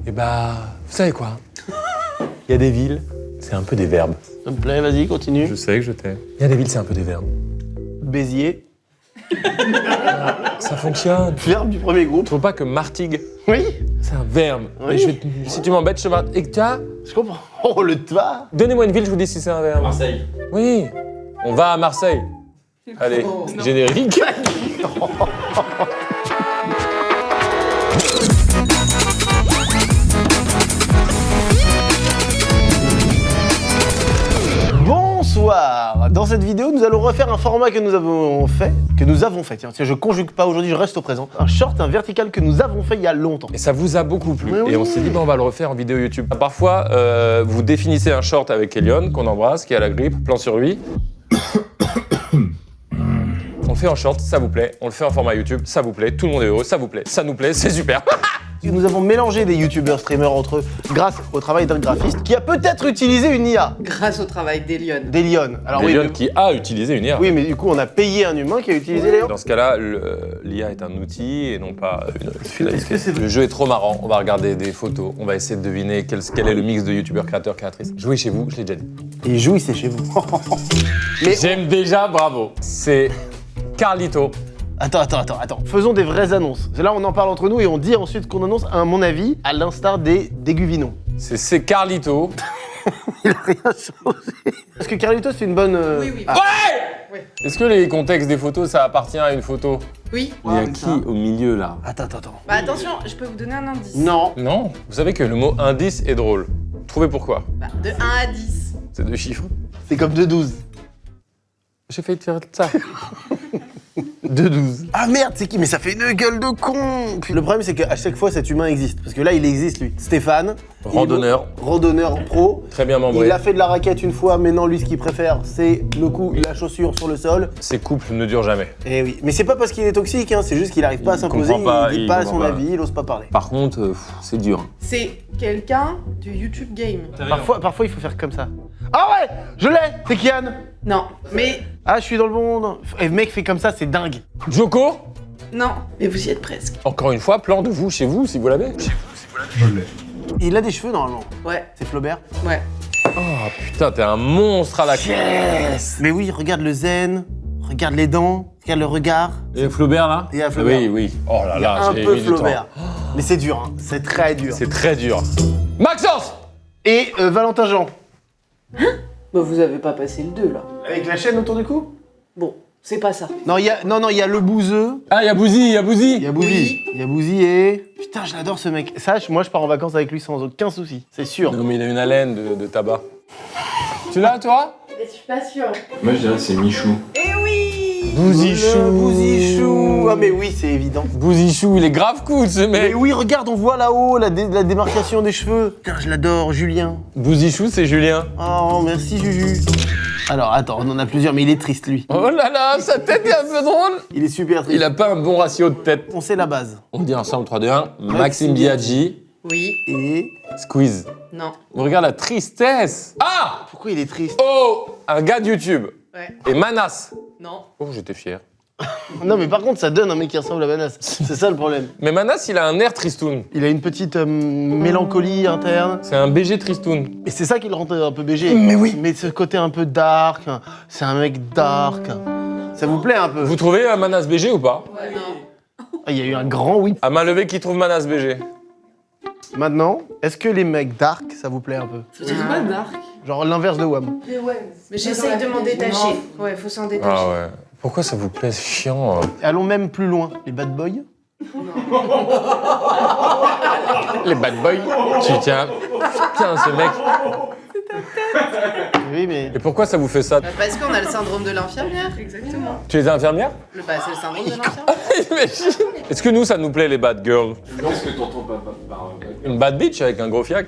Et bah, vous savez quoi? Il y a des villes, c'est un peu des verbes. Ça me plaît, vas-y, continue. Je sais que je t'aime. Il y a des villes, c'est un peu des verbes. Béziers. Ça fonctionne. Verbe du premier groupe. Faut pas que martigue, Oui, c'est un verbe. Oui. Et si tu m'embêtes, je te marre. Et que tu as, je comprends. Oh, le toit. donnez-moi une ville, je vous dis si c'est un verbe. Marseille. Oui, on va à Marseille. Allez, générique. Bonsoir. Dans cette vidéo, nous allons refaire un format que nous avons fait. Tiens, je conjugue pas aujourd'hui, je reste au présent. Un short, un vertical que nous avons fait il y a longtemps. Et ça vous a beaucoup plu. Mais oui. Et on s'est dit, on va le refaire en vidéo YouTube. Parfois, vous définissez un short avec Elion, qu'on embrasse, qui a la grippe, plan sur lui. On le fait en short, ça vous plaît. On le fait en format YouTube, ça vous plaît. Tout le monde est heureux, ça vous plaît. Ça nous plaît, c'est super. Nous avons mélangé des youtubeurs, streamers entre eux grâce au travail d'un graphiste qui a peut-être utilisé une IA. Grâce au travail d'Elion. D'Elion. Alors Elion mais- qui a utilisé une IA. oui, mais du coup, on a payé un humain qui a utilisé Léon. Dans ce cas-là, l'IA est un outil et non pas une finalité. Est-ce que c'est- Le jeu est trop marrant. On va regarder des photos. On va essayer de deviner quel est le mix de youtubeurs, créateurs, créatrices. Jouez chez vous, je l'ai déjà dit. Et jouissez chez vous. Mais J'aime déjà, bravo. C'est Carlito. Attends. Faisons des vraies annonces. Là, on en parle entre nous et on dit ensuite qu'on annonce, à mon avis, à l'instar des Guvinons. C'est Carlito. Il a rien changé. Est-ce que Carlito, c'est une bonne... Oui. Ah. Est-ce que les contextes des photos, ça appartient à une photo? Oui. Il y a Ouais, qui ça. au milieu, là? Attends. Bah attention, je peux vous donner un indice. Non. Non. Vous savez que le mot indice est drôle. Trouvez pourquoi. Bah, de 1 à 10. C'est deux chiffres. C'est comme 2-12. J'ai failli te faire ça. 2-12. Ah merde, c'est qui? Mais ça fait une gueule de con. Puis le problème, c'est qu'à chaque fois, cet humain existe. Parce que là, il existe, lui. Stéphane. Randonneur. Randonneur pro. Très bien membré. Il a fait de la raquette une fois, mais non, lui, ce qu'il préfère, c'est le coup, la chaussure sur le sol. Ces couples ne durent jamais. Eh oui, mais c'est pas parce qu'il est toxique, hein, c'est juste qu'il arrive pas à s'imposer, comprend pas, il dit il pas comprend son pas. avis, il ose pas parler. Par contre, c'est dur. C'est quelqu'un du YouTube Game. Parfois, il faut faire comme ça. Ah ouais, je l'ai, c'est Kian. Non, mais... Ah, je suis dans le monde. Et le mec fait comme ça, c'est dingue. Joko. Non, mais vous y êtes presque. Encore une fois, plan de vous chez vous, si vous l'avez. Il a des cheveux normalement. Ouais, C'est Flaubert. ouais. Oh putain, t'es un monstre à la Yes. Mais oui, regarde le zen, regarde les dents, regarde le regard. Et Flaubert là? Il y a Flaubert. Oui. Oh là là, Un j'ai peu mis du Flaubert. temps. Mais c'est dur, hein. C'est très dur. C'est très dur. Maxence. Et Valentin Jean. Bah vous avez pas passé le 2 là. Avec la chaîne autour du cou. Bon, c'est pas ça. Non, il y a le bouseux. Ah, il y a Bouzy. Il y a Bouzy. Oui. Il y a Bouzy et... Putain, je l'adore ce mec. Sache, moi je pars en vacances avec lui sans aucun souci. C'est sûr. Non mais il a une haleine de tabac. Tu l'as toi? Je suis pas sûre. Moi je dirais que c'est Michou. Eh oui. Le Bouzichou. Ah mais oui, c'est évident. Bouzichou, il est grave cool ce Mais mec. oui, regarde, on voit là-haut la démarcation des cheveux. Putain, je l'adore, Julien. Bouzichou, c'est Julien. Oh, merci Juju. Alors, attends, on en a plusieurs, mais il est triste, lui. Oh là là, sa tête est un peu drôle. Il est super triste. Il a pas un bon ratio de tête. On sait la base. On dit ensemble 3, 2, 1. Maxime Biaggi, Oui. Et... Squeeze. Non. On regarde la tristesse. Ah! Pourquoi il est triste? Oh! Un gars de YouTube. Ouais. Et Manas. Non. Oh, j'étais fier. Non, mais par contre, ça donne un mec qui ressemble à Manas. C'est ça le problème. Mais Manas, il a un air tristoun. Il a une petite mélancolie interne. C'est un BG tristoun. Et c'est ça qui le rend un peu BG. Mais oui. Mais ce côté un peu dark, hein. C'est un mec dark. Ça vous plaît un peu? Vous trouvez Manas BG ou pas? Non. Ah, il y a eu un grand oui. À main levée, qui trouve Manas BG? Maintenant, est-ce que les mecs dark, ça vous plaît un peu? C'est pas dark. Genre l'inverse de Wham. Mais j'essaye de m'en détacher. Ouais, faut s'en détacher. Ah ouais. Pourquoi ça vous plaît? C'est chiant. Allons même plus loin. Les bad boys. Les bad boys. Tu tiens. Putain, ce mec. Oui, mais... Et pourquoi ça vous fait ça? Bah, parce qu'on a le syndrome de l'infirmière. Exactement. Tu es infirmière? Bah, c'est le syndrome de l'infirmière. Imagine. Est-ce que nous, ça nous plaît, les bad girls? Qu'est-ce que t'entends pas par... Une bad bitch avec un gros fiac?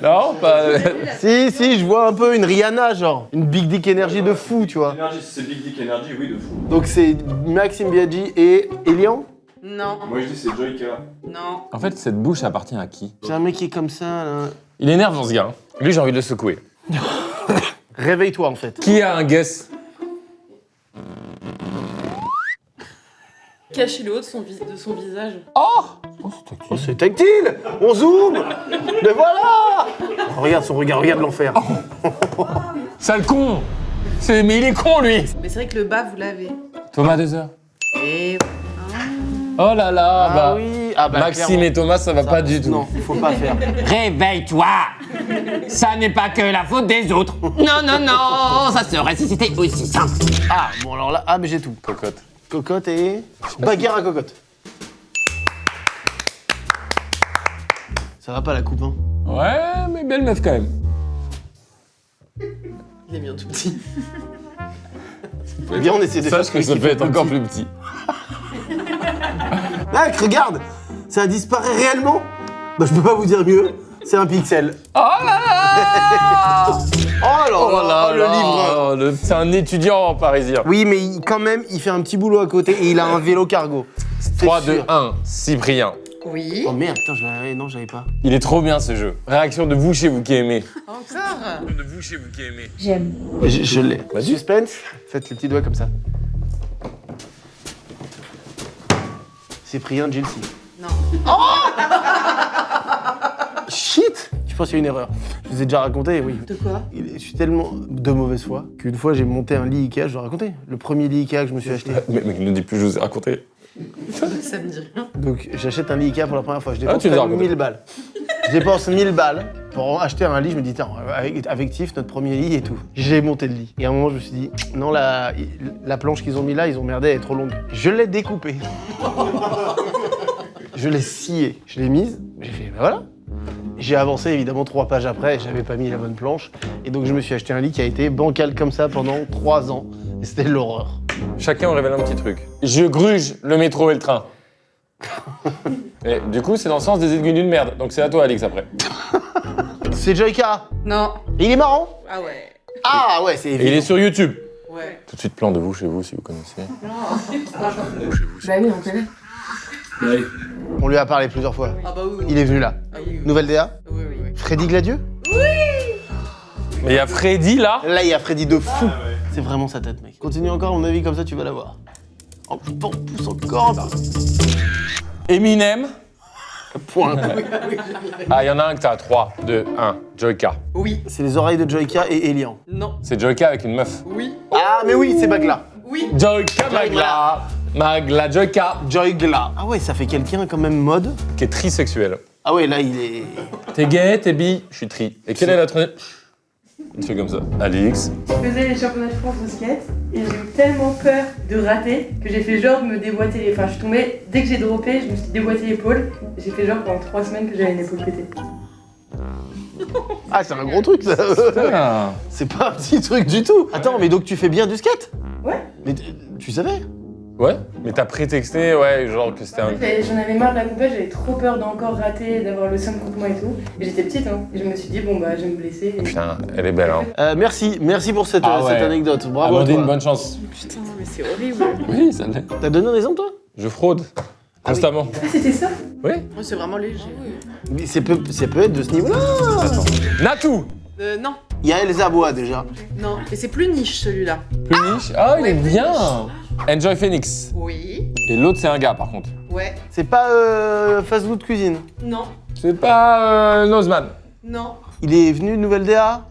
Non, pas... Si, je vois un peu une Rihanna, genre. Une Big Dick Energy de fou, tu vois. Énergie, si c'est Big Dick Energy, oui, de fou. Donc c'est Maxime Biaggi et Elian. Non. Moi je dis c'est Joyka. Non. En fait, cette bouche appartient à qui? J'ai un mec qui est comme ça, là. Il énerve dans ce gars. Hein. Lui, j'ai envie de le secouer. Réveille-toi, en fait. Qui a un guess? cacher le haut de son visage. Oh, c'est tactile. On zoome. Mais voilà. Oh, regarde son regard, regarde l'enfer. Sale con. Mais il est con, lui. Mais c'est vrai que le bas, vous l'avez. Thomas 2 heures. Et Oh là là, Ah bah. oui. Ah bah, Maxime clairement. et Thomas, ça va pas du tout. Non, faut pas faire. Réveille-toi! Ça n'est pas que la faute des autres. Non, non, non, ça serait si c'était aussi simple. Ah, bon alors là, ah mais j'ai tout. Cocotte. Cocotte et... bagarre à cocotte. Ça va pas la coupe, hein. Ouais, mais belle meuf quand même. Il est mis en tout petit. Viens, on essaie de Sache que ça peut être encore plus petit. Mec, regarde. Ça disparaît réellement. Bah je peux pas vous dire mieux. C'est un pixel. Oh là là. Oh là, le livre. C'est un étudiant parisien. Oui, mais quand même, il fait un petit boulot à côté et il a un vélo cargo. 3, sûr. 2, 1, Cyprien. oui. Oh merde, putain, non, j'avais pas. Il est trop bien ce jeu. Réaction de vous chez vous qui aimez. Encore. De vous chez vous qui aimez. J'aime. Je l'ai. Vas-y. Suspense. Faites les petits doigts comme ça. Cyprien Gilsey. Non. Shit. Je pense qu'il y a une erreur. Je vous ai déjà raconté, oui. De quoi? Je suis tellement de mauvaise foi qu'une fois j'ai monté un lit Ikea, je dois raconter. Le premier lit Ikea que je me suis acheté. Mais ne dis plus, je vous ai raconté. Ça me dit rien. Donc j'achète un lit Ikea pour la première fois. Je Ah, dépense tu nous as quand même raconté. 1000 balles. Je dépense 1000 balles pour acheter un lit. Je me dis, tiens, avec Tiff, notre premier lit et tout. J'ai monté le lit. Et à un moment, je me suis dit, non, la planche qu'ils ont mis là, ils ont merdé, elle est trop longue. Je l'ai découpée. Je l'ai sciée. Je l'ai mise. J'ai fait, ben voilà. J'ai avancé évidemment 3 pages après, et j'avais pas mis la bonne planche. Et donc je me suis acheté un lit qui a été bancal comme ça pendant 3 ans. Et c'était l'horreur. Chacun révèle un petit truc. Je gruge le métro et le train. Et du coup, c'est dans le sens des aiguilles d'une merde. Donc c'est à toi, Alix, après. C'est Joyka. Non. Il est marrant. Ah ouais. Ah ouais, c'est Et il évident. est sur YouTube. Ouais. Tout de suite, plan de vous chez vous, si vous connaissez. Bah oui, on connaît. On lui a parlé plusieurs fois. Ah bah oui. Il est venu là. Ah oui, oui. Nouvelle DA. Oui, oui, oui. Freddy Gladieux. Mais il y a Freddy, là. Là, il y a Freddy de fou. C'est vraiment sa tête, mec. Continue encore, à mon avis, comme ça, tu vas la voir. Oh putain, on pousse encore un peu. Eminem. Point. Ah, il y en a un que t'as. 3, 2, 1. Joyka. Oui. C'est les oreilles de Joyka et Elian. Non. C'est Joyka avec une meuf. Oui. Ah, mais oui, c'est Bagla. Oui. Joyka Magla. Magla Joyka. Joygla. Ah ouais, ça fait quelqu'un quand même mode. Qui est trisexuel. Ah ouais, là, il est... T'es gay, t'es bi, je suis tri. Et quelle est la troisième? Il fait comme ça. Alix. Je faisais les championnats de France de skate et j'ai eu tellement peur de rater que j'ai fait genre de me déboîter les... Enfin, je suis tombée, dès que j'ai droppé, je me suis déboîté l'épaule. J'ai fait genre pendant 3 semaines que j'avais une épaule pétée. Ah, c'est un gros truc, ça. Ah. C'est pas un petit truc du tout. Attends, mais donc tu fais bien du skate? Ouais. Mais tu savais? Ouais, mais t'as prétexté, ouais, genre que c'était un... J'en avais marre de la compète, j'avais trop peur d'encore rater, d'avoir le seum contre moi et tout. Et j'étais petite, hein. Et je me suis dit, bon bah, je vais me blesser. Et... Putain, elle est belle, hein. Merci pour cette, Ah ouais. cette anecdote. Bravo à Amandine, toi. bonne chance. Putain, mais c'est horrible. Oui, ça l'est. T'as donné un exemple, toi? Je fraude. Constamment. Ah, c'était ça? Oui. Ouais, c'est vraiment léger. Mais ça peut être de ce niveau-là. Natou. Non. Il y a Elsa Bois, déjà. Non. Et c'est plus niche celui-là. Plus niche. Ah, il est bien. Enjoy Phoenix. Oui. Et l'autre, c'est un gars, par contre. Ouais. C'est pas Fast Food Cuisine. Non. C'est pas Nozman. Non. Il est venu de Nouvelle DA.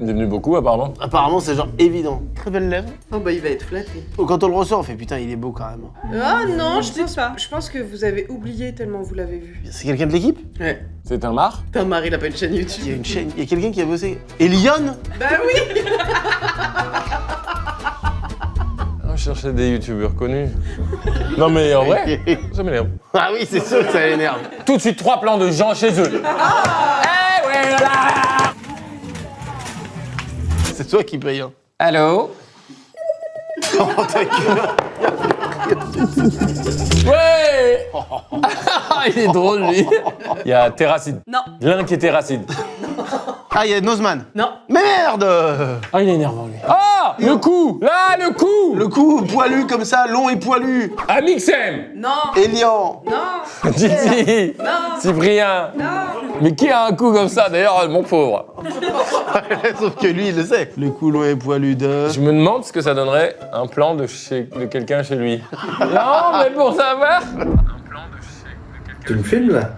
Il est venu beaucoup, apparemment. Apparemment, c'est genre évident. Très belles lèvres. Oh bah il va être flatté. Oh, quand on le ressort, on fait putain, il est beau quand même. Ah non, je sais pas. Je pense que vous avez oublié tellement vous l'avez vu. C'est quelqu'un de l'équipe? Ouais. C'est un mar. Putain, Marie, il a pas une chaîne Il y a YouTube. une chaîne, il y a quelqu'un qui a bossé. Elion? Bah oui. On cherchait des youtubeurs connus. Non, mais en vrai, ça m'énerve. Ah oui, c'est sûr que ça l'énerve. Tout de suite, 3 plans de gens chez eux. Eh ouais, là. C'est toi qui paye. Hein. Allô? Oh, ta gueule. Ouais. Il est drôle, lui. Il y a Terracide. Non. L'un qui est Terracide. Ah, il y a Nozman. Non. Mais merde! Ah, il est énervant, lui. Ah. Le cou. Là, le cou. Le cou poilu comme ça, long et poilu. Amixem. Non. Elian. Non. Gigi. Non. Cyprien. Non. Mais qui a un cou comme ça d'ailleurs, mon pauvre? Sauf que lui, il le sait. Le cou long et poilu de... Je me demande ce que ça donnerait un plan de quelqu'un chez lui. Non, mais pour savoir. Tu me filmes là?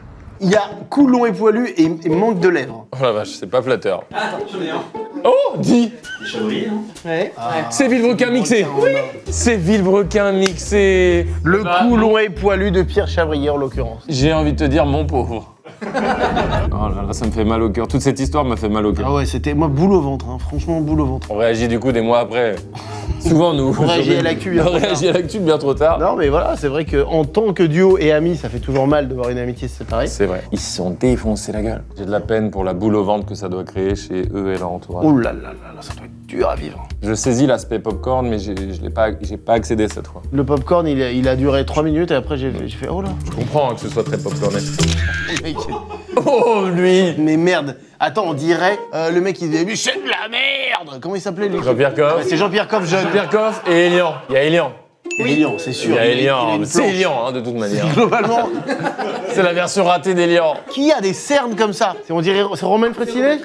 Il y a cou long et poilu et manque de lèvres. Oh la vache, c'est pas flatteur. Ah, j'en ai un. Oh, dis. Les chavriers, hein. Ouais. C'est Villebrequin mixé. Oui. C'est Villebrequin mixé. Le cou long et poilu de Pierre Chavrier en l'occurrence. J'ai envie de te dire mon pauvre. Oh là là, ça me fait mal au cœur. Toute cette histoire m'a fait mal au cœur. Ah ouais, c'était moi boule au ventre, hein. Franchement boule au ventre. On réagit du coup des mois après. Souvent nous. On réagit à l'actu bien On trop tard. réagit à l'actu bien trop tard. Non mais voilà, c'est vrai qu'en tant que duo et amis, ça fait toujours mal de voir une amitié se séparer. C'est vrai. Ils se sont défoncés la gueule. J'ai de la peine pour la boule au ventre que ça doit créer chez eux et leur entourage. Oh là là là là, ça doit être dur à vivre. Je saisis l'aspect popcorn, mais j'ai pas accédé cette fois. Le popcorn, il a duré 3 minutes et après j'ai fait oh là. Je comprends que ce soit très popcorné. Mec, Oh lui. mais merde. Attends, on dirait le mec il disait mais c'est de la merde. Comment il s'appelait lui? Jean-Pierre Coff. Ouais, c'est Jean-Pierre Coff jeune. Jean-Pierre Coff et Elian. Il y a Elian. Elian, c'est Il sûr. y a il a Elian. une C'est planche. Elian, hein, de toute manière. Globalement, C'est la version ratée d'Elian. qui a des cernes comme ça? On dirait c'est Romain Frécinet?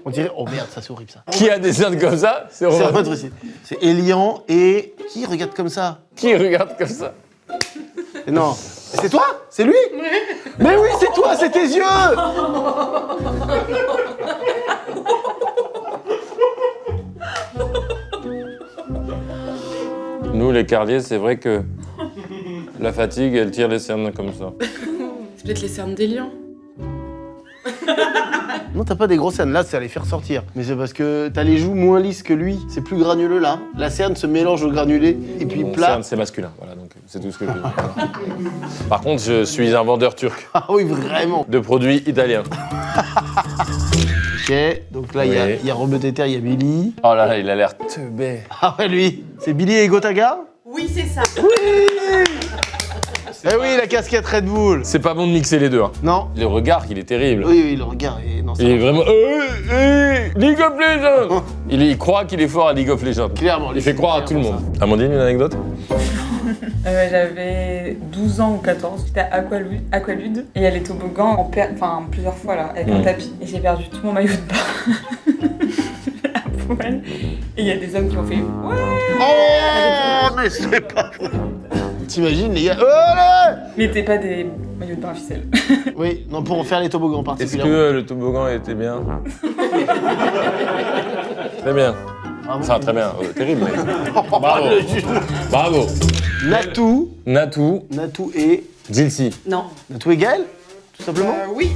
On dirait oh merde, ça c'est horrible ça. Qui a des cernes comme ça? C'est C'est Romain. Romain Frécinet. C'est Elian et qui regarde comme ça? Qui regarde comme ça? Non. C'est toi? C'est lui? Mais oui, c'est toi, c'est tes yeux! Nous, les carliers, c'est vrai que la fatigue, elle tire les cernes comme ça. C'est peut-être les cernes des lions. Non, t'as pas des grosses cernes. Là, c'est à les faire sortir. Mais c'est parce que t'as les joues moins lisses que lui. C'est plus granuleux là. La cerne se mélange au granulé et puis Mon plat. cerne, c'est masculin. Voilà, donc c'est tout ce que je veux dire. Voilà. Par contre, je suis un vendeur turc Ah oui, vraiment. de produits italiens. Ok, donc là, il y a- Oui. il y a Robert Téter, il y a Billy. Oh là là, il a l'air teubé. Ah ouais, lui, c'est Billy et Gotaga? Oui, c'est ça. Eh oui, la casquette Red Bull. C'est pas bon de mixer les deux. Hein. Non. Le regard, il est terrible. Oui, oui, le regard est... Non, Il est vraiment... League of Legends. Il croit qu'il est fort à League of Legends. Clairement. Il fait croire à tout le monde. Amandine, une anecdote? J'avais 12 ans ou 14, j'étais à Aqualude et il y a les toboggans plusieurs fois là, avec un tapis. Et j'ai perdu tout mon maillot de bain à poil. Et il y a des hommes qui ont fait ouais. Oh, mais c'est pas vrai. T'imagines, les gars? Oh là! Mais t'es pas des maillots de bain à ficelle. Oui, non, pour faire les toboggans Est-ce particulièrement. que le toboggan était bien? Très bien. Bravo. Enfin, très bien. Terrible, mec. Oh, Bravo. le juge. Bravo. Natou. Natou et... Jilcy. Non. Natou et Gaël? Tout simplement? Oui.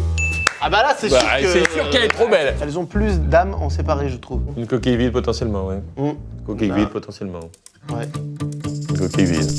Ah bah là, c'est Bah, sûr que... c'est sûr qu'elle est trop belle. Elles ont plus d'âme en séparé, je trouve. Une coquille vide potentiellement, ouais. Hum. Coquille Bah. vide potentiellement. Ouais. Une coquille vide.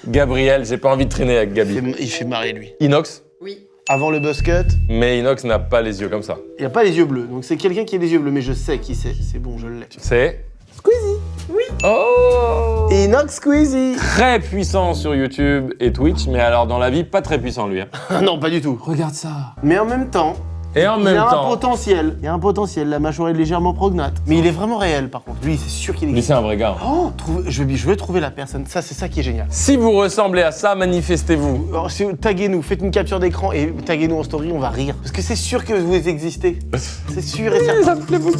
Gabriel, j'ai pas envie de traîner avec Gabi. Il fait marrer, lui. Inox, Oui. Avant le buzz cut, mais Inox n'a pas les yeux comme ça. il a pas les yeux bleus. Donc c'est quelqu'un qui a les yeux bleus, mais je sais qui c'est. C'est bon, je l'ai. C'est Squeezie. oh Inox Squeezie. très puissant sur YouTube et Twitch, mais alors dans la vie, pas très puissant lui. Hein. Ah non, pas du tout. Regarde ça. Mais en même temps, Et en il même a un temps, potentiel. Il y a un potentiel. La mâchoire est légèrement prognate. Mais il est vraiment réel, par contre. Lui, c'est sûr qu'il lui existe. c'est un vrai gars. Oh, je vais trouver la personne. Ça, c'est ça qui est génial. Si vous ressemblez à ça, manifestez-vous. Alors, taguez-nous, faites une capture d'écran et taguez-nous en story, on va rire. Parce que c'est sûr que vous existez. C'est sûr et certain. Ça me plaît beaucoup.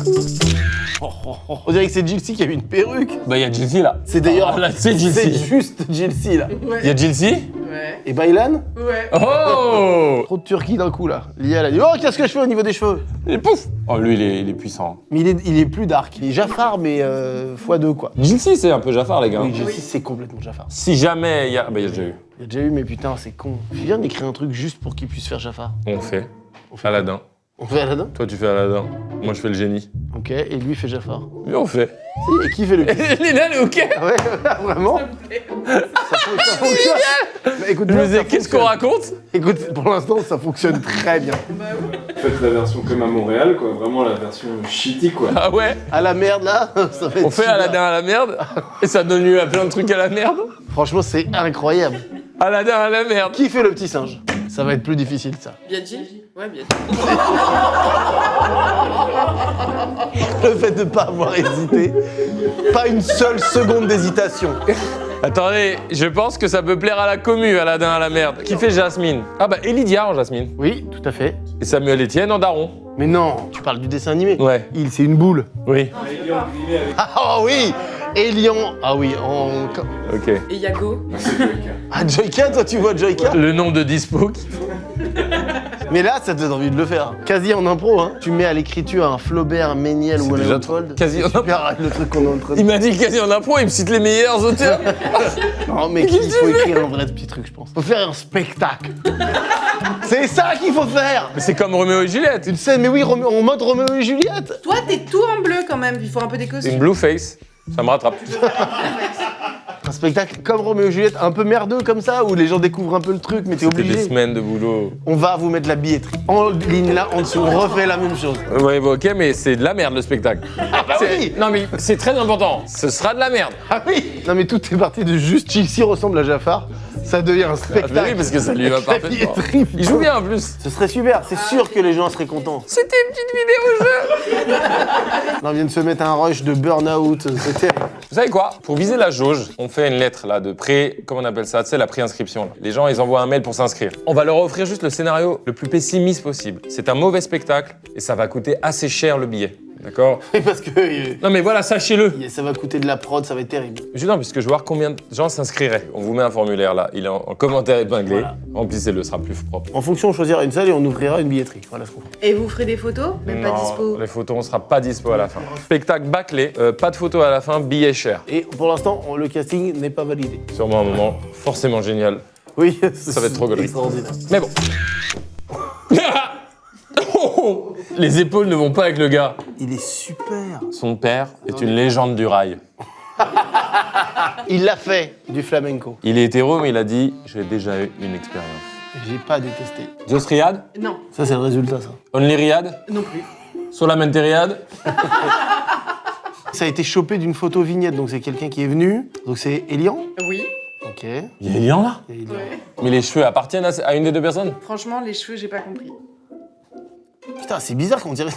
On dirait que c'est Jilcy qui a eu une perruque. Bah, il y a Jilcy là. C'est d'ailleurs. Ah, là, c'est C'est Jilcy. juste Jilcy là. Il y a Jilcy. Ouais. Et Baylan? Ouais. Oh Trop de Turquie d'un coup là. Lia, elle a dit oh, qu'est-ce que je fais au niveau des cheveux? Et pouf. Oh, lui, il est puissant. Mais il est plus dark. Il est Jafar, mais x2 quoi. Jilcy, c'est un peu Jafar, les gars. Oui, Jilcy, c'est complètement Jafar. Si jamais il y a... Bah, il y a déjà eu. Il y a déjà eu, mais putain, c'est con. Je viens d'écrire un truc juste pour qu'il puisse faire Jafar. On fait. On fait Aladdin. On fait Aladdin? Toi, tu fais Aladdin. Moi, je fais le génie. Ok, et lui fait Jafar. Lui, on fait. Si, et qui fait le pire? Lina, le ok. Ah ouais, vraiment? Ça fonctionne. Mais écoute, Je me bien, disais, ça qu'est-ce qu'on fonctionne. raconte? Écoute, pour l'instant, ça fonctionne très bien. Faites la version comme à Montréal, quoi. Vraiment la version shitty, quoi. Ah ouais? À la merde là, ça fait. On fait Aladdin à la merde et ça donne lieu à plein de trucs à la merde. Franchement, c'est incroyable. Aladdin à la merde. Qui fait le petit singe? Ça va être plus difficile, ça. Biaggi. Ouais, Biaggi. Le fait de pas avoir hésité. Pas une seule seconde d'hésitation. Attendez, je pense que ça peut plaire à la commu, Aladdin à la merde. Qui fait Jasmine? Ah bah Elidia en Jasmine. Oui, tout à fait. Et Samuel Etienne en Daron. Mais non, tu parles du dessin animé. Ouais. C'est une boule. Oui. Ah oui Elian. Ah oui, en... Ok. Et Yago. Ah, Joyka, toi tu vois Joyka? Le nom de dispo. Mais là, ça te donne envie de le faire. Quasi en impro, hein. Tu mets à l'écriture un Flaubert, Méniel ou un déjà Léopold. quasi en Super, le truc qu'on est en train de... Il m'a dit quasi en impro, il me cite les meilleurs auteurs. Non, mais il faut écrire un vrai petit truc, je pense. Faut faire un spectacle. C'est ça qu'il faut faire. Mais c'est comme Roméo et Juliette. Une scène, mais oui, en mode Roméo et Juliette. Toi, t'es tout en bleu quand même, il faut un peu des Une costumes. blue face. Ça me rattrape. Un spectacle comme Roméo et Juliette, un peu merdeux comme ça, où les gens découvrent un peu le truc, mais t'es C'était des obligé. semaines de boulot. On va vous mettre la billetterie. En ligne là, en dessous, on refait la même chose. Ouais, bah, ok, mais c'est de la merde le spectacle. bah oui. Non, mais c'est très important. Ce sera de la merde. Ah oui. Non mais tout est parti de juste Chelsea ressemble à Jafar, ça devient un Ah, spectacle. bah oui, parce que ça lui va La parfaitement. billetterie, Il joue bien en plus. Ce serait super, c'est sûr que les gens seraient contents. C'était une petite vidéo jeu. Non, on vient de se mettre un rush de burn-out, c'est terrible. Vous savez quoi? Pour viser la jauge, on fait une lettre là de pré... Comment on appelle ça? Tu sais, la préinscription. Là. Les gens, ils envoient un mail pour s'inscrire. On va leur offrir juste le scénario le plus pessimiste possible. C'est un mauvais spectacle et ça va coûter assez cher le billet. D'accord? Parce que Non mais voilà, sachez-le. ça va coûter de la prod, ça va être terrible. Non, parce que je veux voir combien de gens s'inscriraient. On vous met un formulaire là, il est en commentaire épinglé. Voilà. Remplissez-le, ce sera plus propre. En fonction, on choisira une salle et on ouvrira une billetterie. Voilà ce qu'on fera. Et vous ferez des photos, mais pas Non, dispo. les photos, on sera pas dispo à la fin. Spectacle bâclé, pas de photos à la fin, billet cher. Et pour l'instant, le casting n'est pas validé. Sûrement un moment forcément génial. Oui, Ça va être trop gaulerie. extraordinaire. Mais bon. Oh, les épaules ne vont pas avec le gars. Il est super. Son père est une légende du rail. Il l'a fait, du flamenco. Il est hétéro, mais il a dit « J'ai déjà eu une expérience J'ai pas détesté. ». Dios Riyad, Non, Ça, c'est le résultat, ça. Only Riyad, non plus. Solamente Riyad. Ça a été chopé d'une photo vignette, donc c'est quelqu'un qui est venu. Donc c'est Elian. Oui. Ok. Il y a Elian là. Il y a Elian. Ouais. Mais les cheveux appartiennent à une des deux personnes. Franchement, les cheveux, j'ai pas compris. Putain, c'est bizarre qu'on dirait.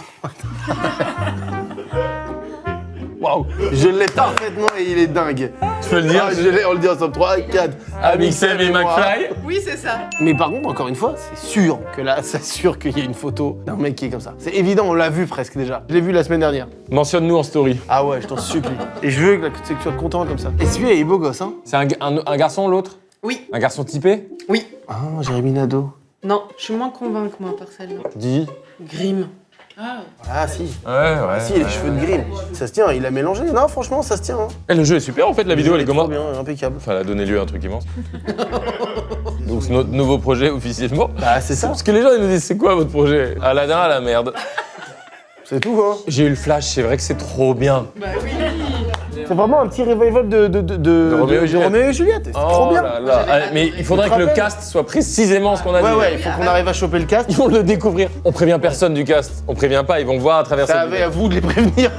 Waouh, je l'ai parfaitement et il est dingue. Tu peux le dire. Ah, je l'ai, on le dit ensemble. 3, 4. Amixem et moi. McFly. Oui, c'est ça. Mais par contre, encore une fois, c'est sûr que là, c'est sûr qu'il y a une photo d'un mec qui est comme ça. C'est évident, on l'a vu presque déjà. Je l'ai vu la semaine dernière. Mentionne-nous en story. Ah ouais, je t'en supplie. Et je veux que tu sois content comme ça. Et celui-là, il est beau gosse, hein. C'est un garçon, l'autre? Oui. Un garçon typé? Oui. Ah, Jérémy Nadeau. Non, je suis moins convaincue, moi, par celle-là. Dis. Grimm. Ah, Ah si. Ouais, ouais. Ah si, les cheveux de Grimm. Ça se tient, il a mélangé. Non, franchement, ça se tient. Hein. Eh, le jeu est super en fait, la vidéo elle est comment? Trop bien, impeccable. Enfin, elle a donné lieu à un truc immense. Donc c'est notre nouveau projet officiellement. Bah, c'est ça. Parce que les gens ils nous disent c'est quoi votre projet? Aladdin à la merde. C'est tout, hein. J'ai eu le flash, c'est vrai que c'est trop bien. Bah oui. C'est vraiment un petit revival de Roméo et Juliette. Roméo et Juliette. C'est trop bien. Là là. Ah, mais il faudrait Tu te que le rappelles cast soit précisément ce qu'on a dit. Ouais, ouais, il faut qu'on arrive à choper le cast. Ils vont le découvrir. On prévient personne du cast. On prévient pas, ils vont voir à travers Ça cette avait vidéo. à vous de les prévenir.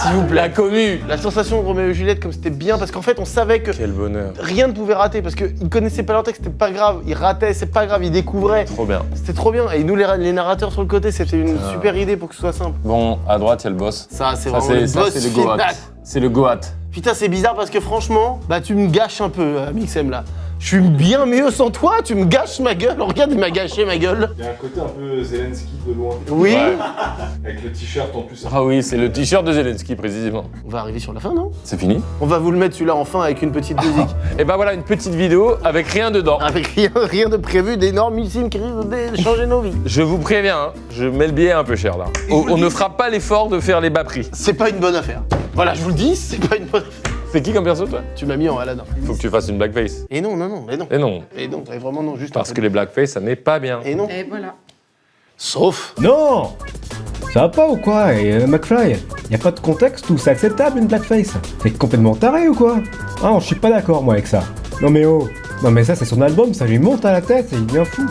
S'il vous plaît. La commu. La sensation de Roméo et Juliette, comme c'était bien, parce qu'en fait, on savait que Quel bonheur. rien ne pouvait rater, parce qu'ils connaissaient pas leur texte, c'était pas grave. Ils rataient, c'est pas grave, ils découvraient. Trop bien. C'était trop bien. Et nous, les narrateurs sur le côté, c'était une super idée pour que ce soit simple. Bon, à droite, il y a le boss. Ça, c'est Ça, vraiment le boss c'est le Goat. final. C'est le Goat. Putain, c'est bizarre parce que franchement, bah tu me gâches un peu, Mixem là. Je suis bien mieux sans toi, tu me gâches ma gueule. Regarde, il m'a gâché ma gueule. Il y a un côté un peu Zelensky de loin. Oui. Ouais. Avec le t-shirt en plus. Ah oui, c'est le t-shirt de Zelensky précisément. On va arriver sur la fin, non? C'est fini? On va vous le mettre celui-là en fin avec une petite musique. Et ben voilà une petite vidéo avec rien dedans. Avec rien de prévu, d'énormissimes qui risquent de changer nos vies. Je vous préviens, hein, je mets le billet un peu cher là. On ne fera pas l'effort de faire les bas prix. C'est pas une bonne affaire. Voilà, je vous le dis, c'est pas une bonne affaire. C'est qui comme perso toi? Tu m'as mis en Aladdin. Faut que tu fasses une blackface. Et non, non, non, mais non. Et non, Et non, et vraiment non, juste parce un que peu. les blackface ça n'est pas bien. Et non. Et voilà. Sauf. Non! Ça va pas ou quoi? Et McFly, y a pas de contexte où c'est acceptable une blackface? T'es complètement taré ou quoi? Ah non, je suis pas d'accord moi avec ça. Non mais oh! Non mais ça c'est son album, ça lui monte à la tête, c'est bien fou!